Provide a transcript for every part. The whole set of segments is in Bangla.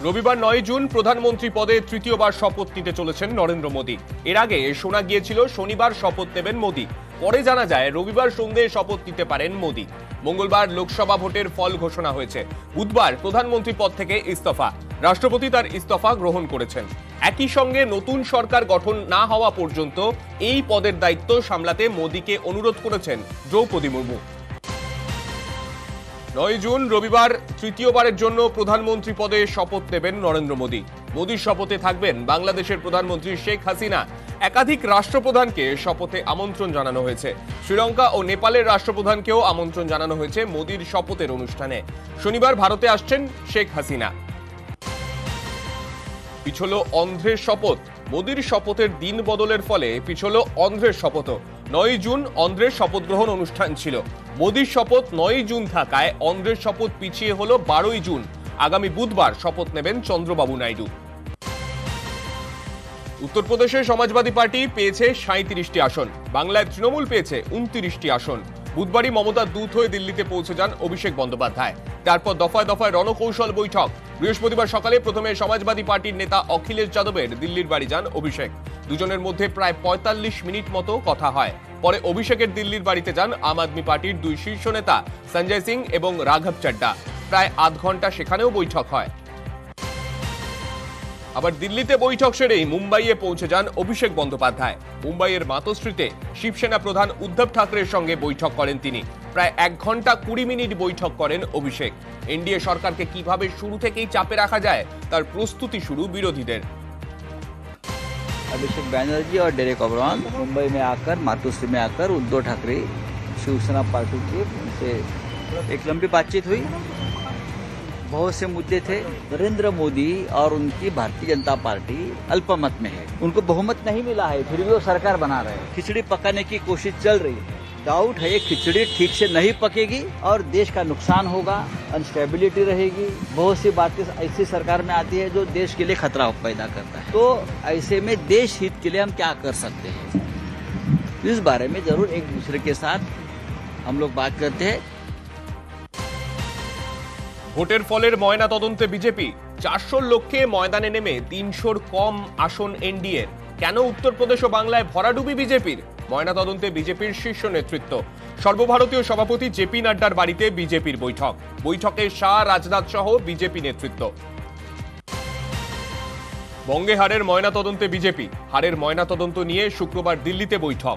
রবিবার 9 জুন প্রধানমন্ত্রী পদে তৃতীয়বার শপথ নিতে চলেছেন নরেন্দ্র মোদী। এর আগে শোনা গিয়েছিল শনিবার শপথ নেবেন মোদী, পরে জানা যায় রবিবার সন্ধ্যায় শপথ নিতে পারেন মোদী। মঙ্গলবার লোকসভা ভোটের ফল ঘোষণা হয়েছে। বুধবার প্রধানমন্ত্রী পদ থেকে ইস্তফা, রাষ্ট্রপতি তার ইস্তফা গ্রহণ করেছেন। একই সঙ্গে নতুন সরকার গঠন না হওয়া পর্যন্ত এই পদের দায়িত্ব সামলাতে মোদীকে অনুরোধ করেছেন দ্রৌপদী মুর্মু। 9 জুন রবিবার তৃতীয়বারের জন্য প্রধানমন্ত্রী পদে শপথ নেবেন নরেন্দ্র মোদী। মোদীর শপথে থাকবেন বাংলাদেশের প্রধানমন্ত্রী শেখ হাসিনা। একাধিক রাষ্ট্রপ্রধানকে শপথে আমন্ত্রণ জানানো হয়েছে। শ্রীলঙ্কা ও নেপালের রাষ্ট্রপ্রধানকেও আমন্ত্রণ জানানো হয়েছে মোদীর শপথের অনুষ্ঠানে। শনিবার ভারতে আসছেন শেখ হাসিনা। পিছলো অন্ধ্রের শপথ। মোদীর শপথের দিন বদলের ফলে পিছলো অন্ধ্রের শপথও। 9 জুন অন্ধ্রের শপথ গ্রহণ অনুষ্ঠান ছিল। মোদীর শপথ 9 জুন থাকায় অন্ধ্রের শপথ পিছিয়ে হলো 12 জুন। আগামী বুধবার শপথ নেবেন চন্দ্রবাবু নাইডু। উত্তরপ্রদেশে সমাজবাদী পার্টি পেয়েছে 37টি আসন, বাংলায় তৃণমূল পেয়েছে 29টি আসন। বুধবারই মমতার দূত হয়ে দিল্লিতে পৌঁছে যান অভিষেক বন্দ্যোপাধ্যায়। তারপর দফায় দফায় রণকৌশল বৈঠক। বৃহস্পতিবার সকালে প্রথমে সমাজবাদী পার্টির নেতা অখিলেশ যাদবের দিল্লির বাড়ি যান অভিষেক। দুজনের মধ্যে প্রায় 45 মিনিট মতো কথা হয়। পরে অভিষেকের দিল্লির বাড়িতে যান আম আদমি পার্টির দুই শীর্ষ নেতা সঞ্জয় সিং এবং রাঘব চাড্ডা। প্রায় আধ ঘন্টা সেখানেও বৈঠক হয়। আবার দিল্লিতে বৈঠক সেরেই মুম্বাইয়ে পৌঁছে যান অভিষেক বন্দ্যোপাধ্যায়। মুম্বাইয়ের মাতোশ্রীতে শিবসেনা প্রধান উদ্ধব ঠাকরের সঙ্গে বৈঠক করেন তিনি। প্রায় 1 ঘন্টা 20 মিনিট বৈঠক করেন অভিষেক। এনডিএ সরকারকে কিভাবে শুরু থেকেই চাপে রাখা যায় তার প্রস্তুতি শুরু বিরোধীদের। अभिषेक बैनर्जी और डेरेक ओबरॉन मुंबई में आकर मातोश्री में आकर उद्धव ठाकरे शिवसेना पार्टी के उनसे एक लंबी बातचीत हुई। बहुत से मुद्दे थे। नरेंद्र मोदी और उनकी भारतीय जनता पार्टी अल्पमत में है, उनको बहुमत नहीं मिला है, फिर भी वो सरकार बना रहे हैं। खिचड़ी पकाने की कोशिश चल रही है। डाउट है ये खिचड़ी ठीक से नहीं पकेगी और देश का नुकसान होगा, अनस्टेबिलिटी रहेगी। बहुत सी बातें ऐसी सरकार में आती है जो देश के लिए खतरा पैदा करता है। तो ऐसे में देश हित के लिए हम क्या कर सकते हैं, इस बारे में जरूर एक दूसरे के साथ हम लोग बात करते हैं। ভোটের ফলের ময়না তদন্তে বিজেপি। 400 লক্ষে ময়দানে নেমে 300-র কম আসন এনডিএর। কেন উত্তরপ্রদেশ ও বাংলায় ভরাডুবি বিজেপির? ময়না তদন্তে বিজেপির শীর্ষ নেতৃত্ব। সর্বভারতীয় সভাপতি জেপি নাড্ডার বাড়িতে বিজেপির বৈঠক। বৈঠকে শাহ, রাজনাথ সহ বিজেপি নেতৃত্ব। বঙ্গে হারের ময়না তদন্তে বিজেপি। হারের ময়না তদন্ত নিয়ে শুক্রবার দিল্লিতে বৈঠক।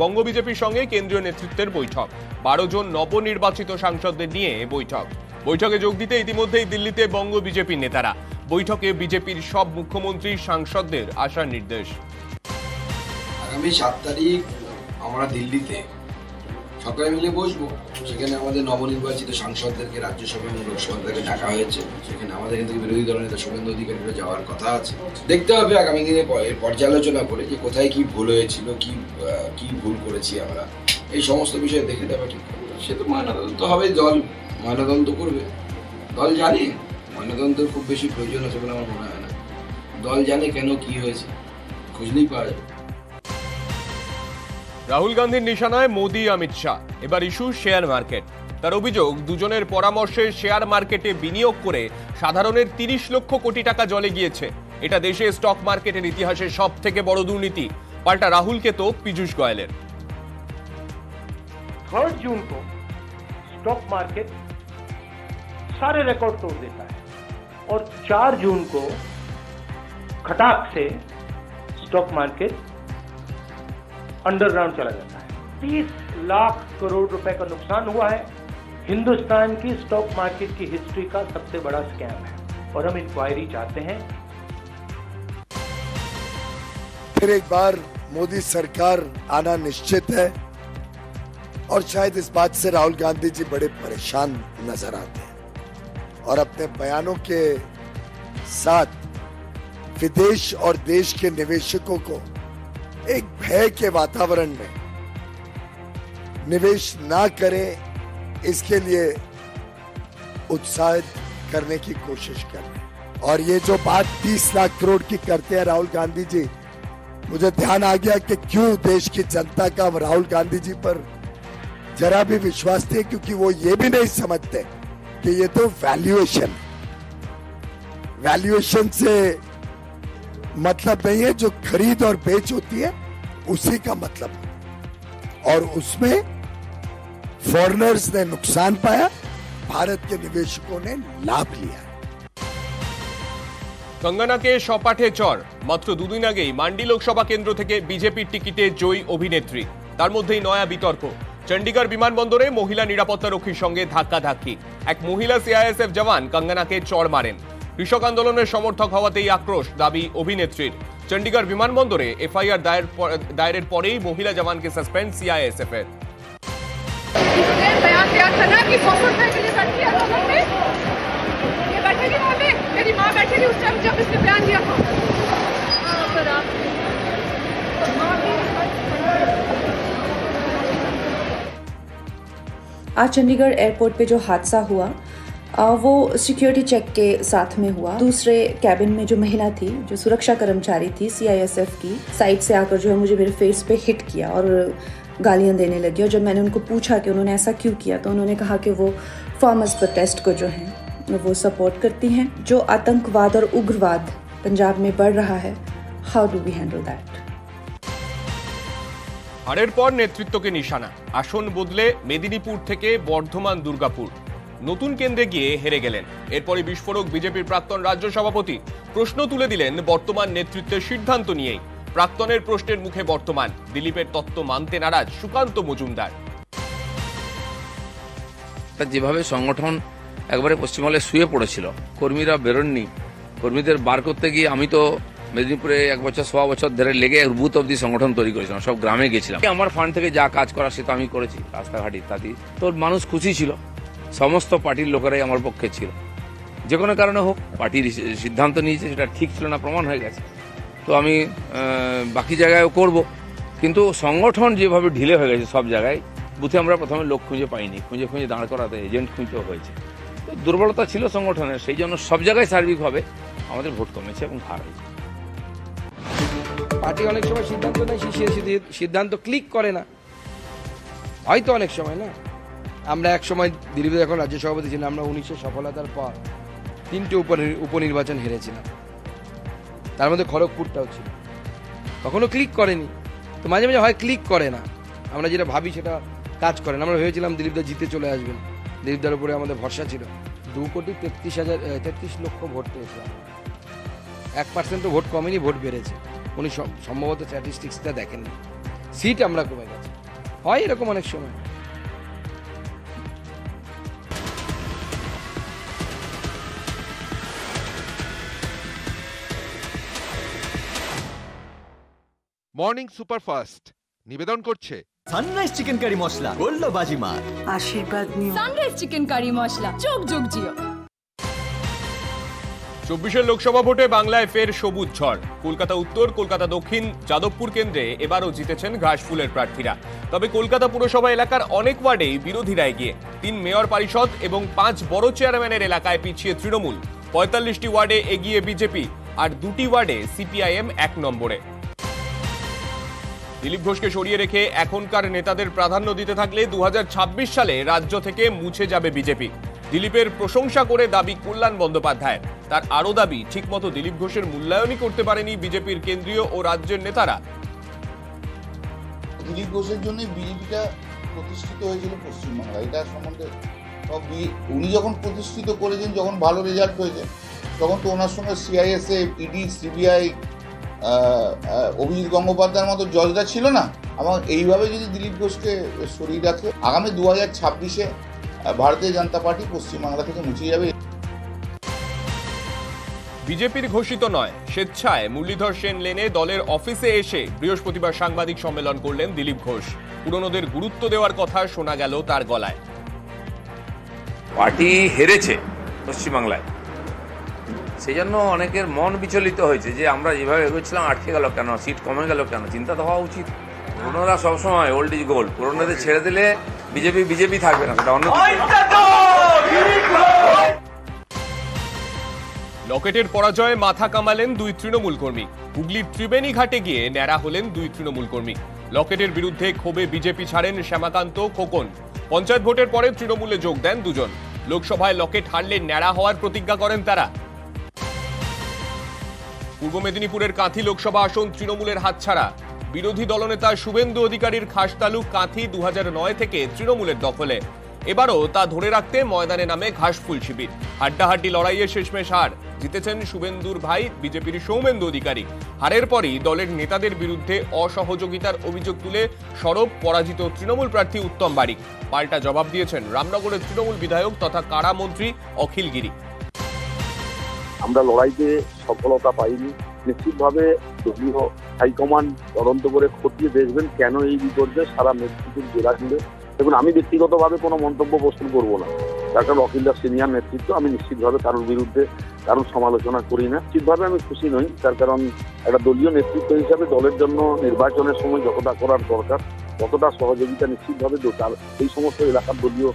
বঙ্গ বিজেপির সঙ্গে কেন্দ্রীয় নেতৃত্বের বৈঠক। 12 জন নবনির্বাচিত সাংসদদের নিয়ে বৈঠক। বৈঠকে যোগ দিতে ইতিমধ্যেই দিল্লিতে বঙ্গ বিজেপির নেতারা। বৈঠকে বিজেপির সব মুখ্যমন্ত্রী, সাংসদদের আসার নির্দেশ। আগামী 7 তারিখ আমরা দিল্লিতে সকালে মিলে বসবো। সেখানে আমাদের নবনির্বাচিত সাংসদদেরকে রাজ্যসভা এবং লোকসভাকে ডাকা হয়েছে। সেখানে আমাদের কিন্তু বিরোধী দলের নেতা শুভেন্দু অধিকারীরা যাওয়ার কথা আছে। দেখতে হবে আগামী দিনে পর্যালোচনা করে যে কোথায় কি ভুল হয়েছিল, কি ভুল করেছি আমরা, এই সমস্ত বিষয়ে দেখে দেওয়া ঠিক হবে। সে তো ময়নাতদন্ত হবে, দল ময়নাতদন্ত করবে। দল জানে ময়নাতদন্তের খুব বেশি প্রয়োজন আছে বলে আমার মনে হয় না। দল জানে কেন কি হয়েছে, খুঁজলেই পাওয়া যাবে। রাহুল গান্ধীর নিশানায় মোদী, অমিত শাহ। এবার ইস্যু শেয়ার মার্কেট। তার অভিযোগ, দুজনের পরামর্শে শেয়ার মার্কেটে বিনিয়োগ করে সাধারণের 30 লক্ষ কোটি টাকা জলে গিয়েছে। এটা দেশে স্টক মার্কেটের ইতিহাসে সব থেকে বড় দুর্নীতি। পাল্টা রাহুলকে তো পীযূষ গোয়েলের। 3 जून को स्टॉक मार्केट सारे रिकॉर्ड तोड़ देता है और 4 जून को खटाक से स्टॉक मार्केट अंडरग्राउंड चला जाता है। 30 लाख करोड़ रुपए का नुकसान हुआ है। हिंदुस्तान की स्टॉक मार्केट की हिस्ट्री का सबसे बड़ा स्कैम है और हम इंक्वायरी चाहते हैं। फिर एक बार मोदी सरकार आना निश्चित है और शायद इस बात से राहुल गांधी जी बड़े परेशान नजर आते हैं और अपने बयानों के साथ विदेश और देश के निवेशकों को एक भय के वातावरण में निवेश ना करें, इसके लिए उत्साहित करने की कोशिश कर रहे हैं। और ये जो बात 30 लाख करोड़ की करते हैं राहुल गांधी जी, मुझे ध्यान आ गया कि क्यों देश की जनता का राहुल गांधी जी पर जरा भी विश्वास नहीं, क्योंकि वो ये भी नहीं समझते कि ये तो वैल्यूएशन वैल्यूएशन से मतलब नहीं है, जो खरीद और बेच होती है उसी का मतलब है। और उसमें फॉरेनर्स ने नुकसान पाया, भारत के निवेशकों ने लाभ लिया। কঙ্গনাকে সপাঠে চর। মাত্র দুদিন আগেই মান্ডি লোকসভা কেন্দ্র থেকে বিজেপির টিকিটে জয়ী অভিনেত্রী। তার মধ্যেই নয়া বিতর্ক। চণ্ডীগড় বিমানবন্দরে মহিলা নিরাপত্তারক্ষীর সঙ্গে ধাক্কাধাক্কি। এক মহিলা সিআইএসএফ জওয়ান কঙ্গনাকে চড় মারেন। কৃষক আন্দোলনের সমর্থক হওয়াতেই আক্রোশ, দাবি অভিনেত্রীর। চণ্ডীগড় বিমানবন্দরে এফআইআর দায়েরের পরেই মহিলা জওয়ানকে সাসপেন্ড সিআইএসএফ এর। बयान दिया था ना कि 100 रुपए के लिए बैठी है लोगों पे, ये बैठेगी वहाँ पे, मेरी माँ बैठेगी उस टाइम जब इसने बयान दिया था। पर आप आज चंडीगढ़ एयरपोर्ट पे जो हादसा हुआ वो सिक्योरिटी चेक के साथ में हुआ। दूसरे कैबिन में जो महिला थी, जो सुरक्षा कर्मचारी थी सीआईएसएफ की, साइड से आकर जो है मुझे मेरे फेस पे हिट किया और गालियां देने लगी। और जब मैंने उनको पूछा कि उन्होंने ऐसा क्यों किया, तो उन्होंने कहा कि वो फार्मर्स प्रोटेस्ट को जो है वो सपोर्ट करती हैं। जो आतंकवाद और उग्रवाद पंजाब में बढ़ रहा है, how do we handle that? হারের পর নেতৃত্বকে নিশানা। আসন বদলে মেদিনীপুর থেকে বর্ধমান দুর্গাপুর। নতুন কেন্দ্রে গিয়ে হেরে গেলেন। এরপরই বিস্ফোরক বিজেপির প্রাক্তন রাজ্য সভাপতি। প্রশ্ন তুলে দিলেন বর্তমান নেতৃত্বের সিদ্ধান্ত নিয়েই। প্রাক্তনের প্রশ্নের মুখে বর্তমান। দিলীপের তত্ত্ব মানতে নারাজ সুকান্ত মজুমদার। যেভাবে সংগঠন একবারে পশ্চিমবঙ্গে শুয়ে পড়েছিল, কর্মীরা বেরোননি, কর্মীদের বার করতে গিয়ে আমি তো মেদিনীপুরে 1 বছর 1.25 বছর ধরে লেগে বুথ অব্দি সংগঠন তৈরি করেছিলাম, সব গ্রামে গেছিলাম। আমার ফান্ড থেকে যা কাজ করা সে তো আমি করেছি, রাস্তাঘাট ইত্যাদি। তো মানুষ খুশি ছিল, সমস্ত পার্টির লোকেরাই আমার পক্ষে ছিল। যে কোনো কারণে হোক পার্টির সিদ্ধান্ত নিয়েছে, সেটা ঠিক ছিল না, প্রমাণ হয়ে গেছে। তো আমি বাকি জায়গায়ও করব, কিন্তু সংগঠন যেভাবে ঢিলে হয়ে গেছে সব জায়গায়, বুথে আমরা প্রথমে লোক খুঁজে পাইনি, খুঁজে দাঁড় করাতে এজেন্ট খুঁজতেও হয়েছে। তো দুর্বলতা ছিল সংগঠনের, সেই জন্য সব জায়গায় সার্বিকভাবে আমাদের ভোট কমেছে এবং হার হয়েছে। পার্টি অনেক সময় সিদ্ধান্ত নেয়, সে সিদ্ধান্ত ক্লিক করে না, হয়তো অনেক সময় না। আমরা এক সময় দিলীপ যখন রাজ্য সভাপতি ছিলাম, আমরা 19-এর সফলতার পর 3টে উপনির্বাচন হেরেছিলাম, তার মধ্যে খড়গপুরটাও ছিল। কখনো ক্লিক করেনি, তো মাঝে মাঝে হয় ক্লিক করে না, আমরা যেটা ভাবি সেটা কাজ করে না। আমরা ভেবেছিলাম দিলীপদা জিতে চলে আসবেন, দিলীপদার উপরে আমাদের ভরসা ছিল। 2,33,000 লক্ষ ভোট পেয়েছিলাম, 1% ভোট কমেনি, ভোট বেড়েছে। উনি সম্ভবত স্ট্যাটিস্টিক্সটা দেখেননি, সিট আমরা কমে গেছে। হয় এরকম অনেক সময়। মর্নিং সুপারফাস্ট নিবেদন করছে সানরাইজ চিকেন কারি মশলা, গোল্ড বাজিমার। आशीर्वाद নিও। सानराइज चिकन करी मसला चोक जोग जियो। 24 লোকসভা ভোটে বাংলায় ফের সবুজ ঝড়। কলকাতা উত্তর, কলকাতা দক্ষিণ, যাদবপুর কেন্দ্রে এবারও জিতেছেন ঘাসফুলের প্রার্থীরা। তবে কলকাতা পুরসভা এলাকার অনেক ওয়ার্ডেই বিরোধীরা এগিয়ে। 3 মেয়র পরিষদ এবং 5 বড় চেয়ারম্যানের এলাকায় পিছিয়ে তৃণমূল। 45টি ওয়ার্ডে এগিয়ে বিজেপি, আর 2টি ওয়ার্ডে সিপিআইএম 1 নম্বরে। দিলীপ ঘোষকে সরিয়ে রেখে এখনকার নেতাদের প্রাধান্য দিতে থাকলে 2026 সালে রাজ্য থেকে মুছে যাবে বিজেপি। দিলীপের প্রশংসা করে দাবি কল্যাণ বন্দ্যোপাধ্যায়। তার আরও দাবি, ঠিকমতো দিলীপ ঘোষের মূল্যায়নই করতে পারেনি বিজেপির কেন্দ্রীয় ও রাজ্যের নেতারা। দিলীপ ঘোষের জন্য বিজেপিটা প্রতিষ্ঠিত হয়েছিল পশ্চিমবাংলা, এটা সম্বন্ধে উনি যখন প্রতিষ্ঠিত করেছেন, যখন ভালো রেজাল্ট হয়েছে, তখন তো ওনার সঙ্গে সিআইএসএফ, ইডি, সিবিআই, অভিজিৎ গঙ্গোপাধ্যায়ের মতো জজরা ছিল না। এবং এইভাবে যদি দিলীপ ঘোষকে সরিয়ে রাখে, আগামী 2026-এ ভারতীয় জনতা পার্টি পশ্চিমবাংলা থেকে মুছে যাবে। বিজেপির ঘোষিত নয়, স্বেচ্ছায় মুরলীধর সেন লেনে দলের অফিসে এসে বৃহস্পতিবার সাংবাদিক সম্মেলন করলেন দিলীপ ঘোষ। পুরনোদের গুরুত্ব দেওয়ার কথা শোনা গেল তার গলায়। পার্টি হেরেছে পশ্চিমবাংলায়, সেই জন্য অনেকের মন বিচলিত হয়েছে যে আমরা যেভাবে এগোচ্ছিলাম আটকে গেল কেন, সিট কমে গেল কেন। চিন্তা তো হওয়া উচিত। পুরনোরা সবসময় ওল্ড ইজ গোল্ড, পুরনোদের ছেড়ে দিলে বিজেপি থাকবে না, সেটা অন্য। লকেটের পরাজয়ে মাথা কামালেন 2 তৃণমূল কর্মী। হুগলির ত্রিবেণী ঘাটে গিয়ে ন্যাড়া হলেন 2 তৃণমূল কর্মী। লকেটের বিরুদ্ধে ক্ষোভে বিজেপি ছাড়েন শ্যামাকান্ত, খোকন। পঞ্চায়েত ভোটের পরে তৃণমূলে যোগ দেন 2 জন। লোকসভায় লকেট হারলে ন্যাড়া হওয়ার প্রতিজ্ঞা করেন তারা। পূর্ব মেদিনীপুরের কাঁথি লোকসভা আসন তৃণমূলের হাতছাড়া। বিরোধী দলনেতা শুভেন্দু অধিকারীর খাসতালু কাঁথি 2009 থেকে তৃণমূলের দখলে। এবারও তা ধরে রাখতে ময়দানে নামে ঘাসফুল শিবির। হাড্ডাহাড্ডি লড়াইয়ে শেষমেশ হার। জিতেছেন শুভেন্দুর ভাই বিজেপির সৌমেন্দু অধিকারী। হারের পরই দলের নেতাদের বিরুদ্ধে অসহযোগিতার অভিযোগ তুলে সরব পরাজিত তৃণমূল প্রার্থী উত্তম বারিক। পাল্টা জবাব দিয়েছেন রামনগরের তৃণমূল বিধায়ক তথা কারা মন্ত্রী অখিল গিরি। আমরা লড়াইতে সফলতা পাইনি। নিশ্চিতভাবে দলীয় হাইকমান্ড তদন্ত করে খতিয়ে দেখবেন কেন এই বিপর্যয় সারা মেদিনীপুর জেলা জুড়ে। দেখুন, আমি ব্যক্তিগতভাবে কোনো মন্তব্য পোষণ করবো না, তার কারণ অখিলদার সিনিয়র নেতৃত্ব। আমি নিশ্চিতভাবে কারোর বিরুদ্ধে কারোর সমালোচনা করি না। নিশ্চিতভাবে আমি খুশি নই, তার কারণ একটা দলীয় নেতৃত্ব হিসাবে দলের জন্য নির্বাচনের সময় যতটা করার দরকার ততটা সহযোগিতা নিশ্চিতভাবে এই সমস্ত এলাকার দলীয়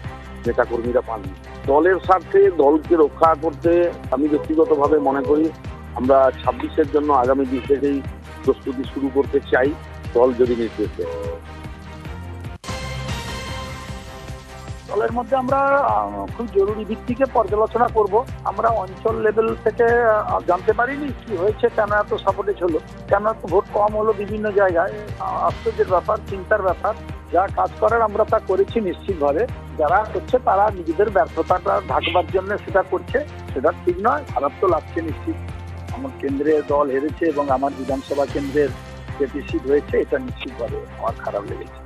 নেতাকর্মীরা পাননি। দলের স্বার্থে দলকে রক্ষা করতে আমি ব্যক্তিগতভাবে মনে করি আমরা 26-এর জন্য আগামী দিন থেকেই প্রস্তুতি শুরু করতে চাই, দল যদি নির্দেশ দেয়। দলের মধ্যে আমরা খুব জরুরি ভিত্তিকে পর্যালোচনা করব। আমরা অঞ্চল লেভেল থেকে জানতে পারিনি কি হয়েছে, কেন এত সাপোর্টেজ হলো, কেন এত ভোট কম হলো বিভিন্ন জায়গায়। আশ্চর্যের ব্যাপার, চিন্তার ব্যাপার। যা কাজ করার আমরা তা করেছি নিশ্চিতভাবে। যারা করছে তারা নিজেদের ব্যর্থতাটা ঢাকবার জন্য সেটা করছে, সেটা ঠিক নয়, খারাপ তো লাগছে নিশ্চিত। আমার কেন্দ্রে দল হেরেছে এবং আমার বিধানসভা কেন্দ্রের ডেফিসিট হয়েছে, এটা নিশ্চিতভাবে আমার খারাপ লেগেছে।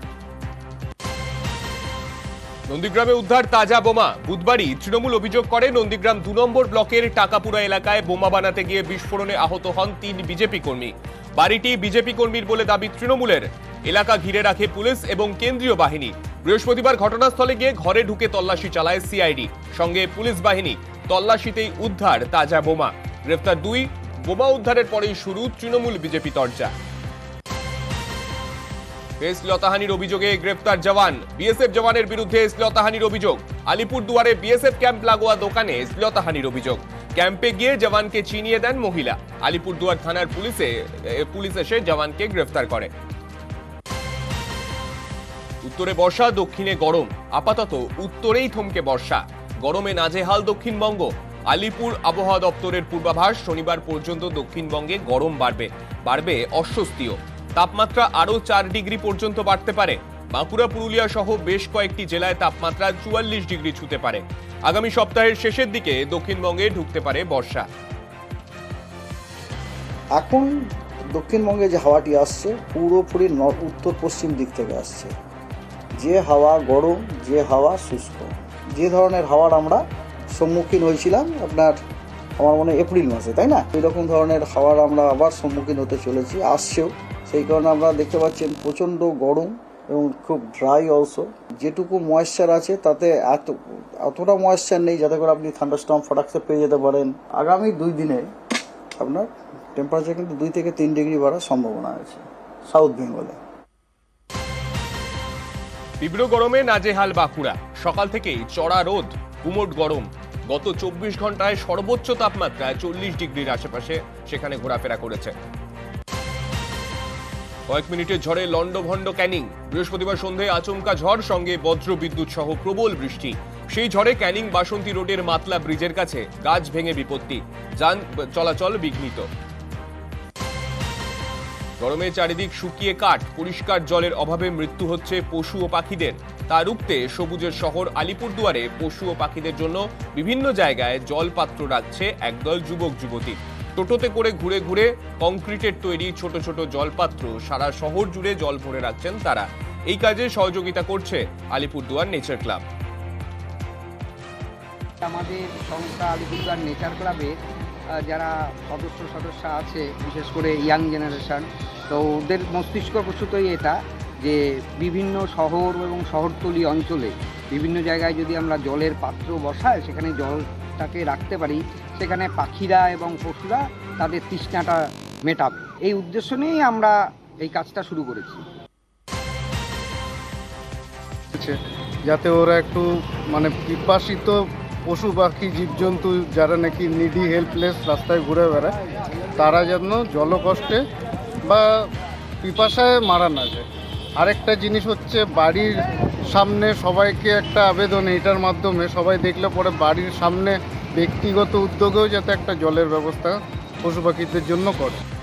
নন্দীগ্রামে উদ্ধার তাজা বোমা। বুধবারই তৃণমূল অভিযোগ করে নন্দীগ্রাম 2 নম্বর ব্লকের টাকাপুরা এলাকায় বোমা বানাতে গিয়ে বিস্ফোরণে আহত হন 3 বিজেপি কর্মী। বাড়িটি বিজেপি কর্মীর বলে দাবি তৃণমূলের। এলাকা ঘিরে রাখে পুলিশ এবং কেন্দ্রীয় বাহিনী। বৃহস্পতিবার ঘটনাস্থলে গিয়ে ঘরে ঢুকে তল্লাশি চালায় সিআইডি, সঙ্গে পুলিশ বাহিনী। তল্লাশিতেই উদ্ধার তাজা বোমা। গ্রেফতার 2। বোমা উদ্ধারের পরেই শুরু তৃণমূল বিজেপি চর্চা। শ্লীলতাহানির অভিযোগে গ্রেফতার জওয়ান। বিএসএফ জওয়ানের বিরুদ্ধে শ্লীলতাহানির অভিযোগ। আলিপুরদুয়ারে বিএসএফ ক্যাম্প লাগোয়া দোকানে শ্লীলতাহানির অভিযোগ। ক্যাম্পে গিয়ে জওয়ানকে চিনিয়ে দেন মহিলা। আলিপুরদুয়ার থানার পুলিশ এসে জওয়ানকে গ্রেফতার করে। উত্তরে বর্ষা, দক্ষিণে গরম। আপাতত উত্তরেই থমকে বর্ষা। গরমে নাজেহাল দক্ষিণবঙ্গ। আলিপুর আবহাওয়া দপ্তরের পূর্বাভাস, শনিবার পর্যন্ত দক্ষিণবঙ্গে গরম বাড়বে অস্বস্তিও। তাপমাত্রা আরো 4 ডিগ্রি পর্যন্ত বাড়তে পারে। বাঁকুড়া, পুরুলিয়া সহ বেশ কয়েকটি জেলায় তাপমাত্রা 44 ডিগ্রি ছুঁতে পারে। আগামী সপ্তাহের শেষের দিকে দক্ষিণবঙ্গে ঢুকতে পারে বর্ষা। এখন দক্ষিণবঙ্গে যে হাওয়াটি আসছে পুরোপুরি উত্তর পশ্চিম দিক থেকে আসছে। যে হাওয়া গরম, যে হাওয়া শুষ্ক, যে ধরনের হাওয়ার আমরা সম্মুখীন হয়েছিলাম আমার মনে এপ্রিল মাসে, তাই না? এই রকম ধরনের হাওয়ার আমরা আবার সম্মুখীন হতে চলেছি, আসছেও। সেই কারণে আমরা দেখতে পাচ্ছেন প্রচণ্ড গরম এবং খুব ড্রাই অলসো। যেটুকু ময়েশ্চার আছে তাতে অতটা ময়েশ্চার নেই যাতে করে আপনি থান্ডারস্টর্ম ফটাকসে পেয়ে যেতে পারেন। আগামী 2 দিনে আপনার টেম্পারেচার কিন্তু 2 থেকে 3 ডিগ্রি বাড়ার সম্ভাবনা আছে সাউথ বেঙ্গলে। তীব্র গরমে নাজেহাল বাঁকুড়া। সকাল থেকেই চড়া রোদ, গুমোট গরম। গত 24 ঘন্টায় সর্বোচ্চ তাপমাত্রা 40 ডিগ্রির আশেপাশে সেখানে ঘোরাফেরা করেছে। কয়েক মিনিটের ঝড়ে লন্ডভন্ড ক্যানিং। বৃহস্পতিবার সন্ধ্যায় আচমকা ঝড়, সঙ্গে বজ্র বিদ্যুৎ সহ প্রবল বৃষ্টি। সেই ঝড়ে ক্যানিং বাসন্তী রোডের মাতলা ব্রিজের কাছে গাছ ভেঙে বিপত্তি, যান চলাচল বিঘ্নিত। গরমে চারিদিক শুকিয়ে কাঠ। পরিষ্কার জলের অভাবে মৃত্যু হচ্ছে পশু ও পাখিদের। তা রুখতে সবুজের শহর আলিপুরদুয়ারে পশু ও পাখিদের জন্য বিভিন্ন জায়গায় জলপাত্র রাখছে একদল যুবক যুবতী। টোটোতে করে ঘুরে ঘুরে কংক্রিটের তৈরি ছোট ছোট জলপাত্র সারা শহর জুড়ে জল ভরে রাখছেন তারা। এই কাজে সহযোগিতা করছে আলিপুরদুয়ার নেচার ক্লাব। আমাদের সংস্থা আলিপুরদুয়ার নেচার ক্লাবের যারা সদস্য আছে, বিশেষ করে ইয়াং জেনারেশন, তো ওদের মস্তিষ্ক প্রসূতই এটা যে বিভিন্ন শহর এবং শহরতলি অঞ্চলে বিভিন্ন জায়গায় যদি আমরা জলের পাত্র বসাই, সেখানে জলটাকে রাখতে পারি, সেখানে পাখিরা এবং পশুরা তাদের তৃষ্ণাটা মেটাবে। এই উদ্দেশ্য নিয়েই আমরা এই কাজটা শুরু করেছি, যাতে ওরা একটু পিপাসিত পশু পাখি জীবজন্তু যারা নাকি নিডি হেল্পলেস রাস্তায় ঘুরে বেড়ায়, তারা যেন জলকষ্টে বা পিপাসায় মারা না যায়। আরেকটা জিনিস হচ্ছে বাড়ির সামনে সবাইকে একটা আবেদন, এটার মাধ্যমে সবাই দেখলে পরে বাড়ির সামনে ব্যক্তিগত উদ্যোগেও যাতে একটা জলের ব্যবস্থা পশু পাখিদের জন্য করে।